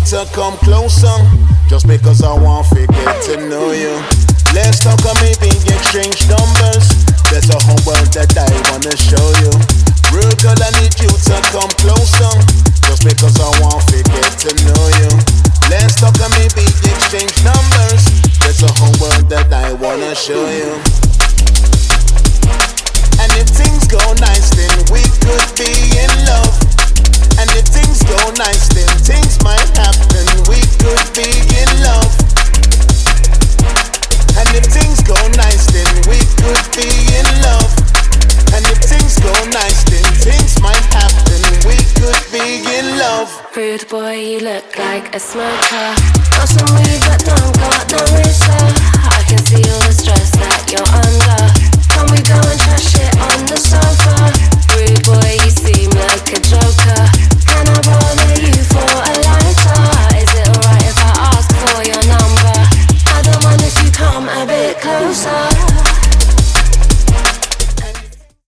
To come closer, just because I want to get to know you. Let's talk or maybe exchange numbers. There's a whole world that I wanna show you. Real girl, I need you to come closer, just because I want to get to know you. Let's talk or maybe exchange numbers. There's a whole world that I wanna show you. And if things go nice, then we could be in love. And if things go nice, then things might happen. We could be in love. And if things go nice, then we could be in love. And if things go nice, then things might happen. We could be in love. Rude boy, you look like a smoker. Got some weed but don't got no razor. I can see all the stress that you're under.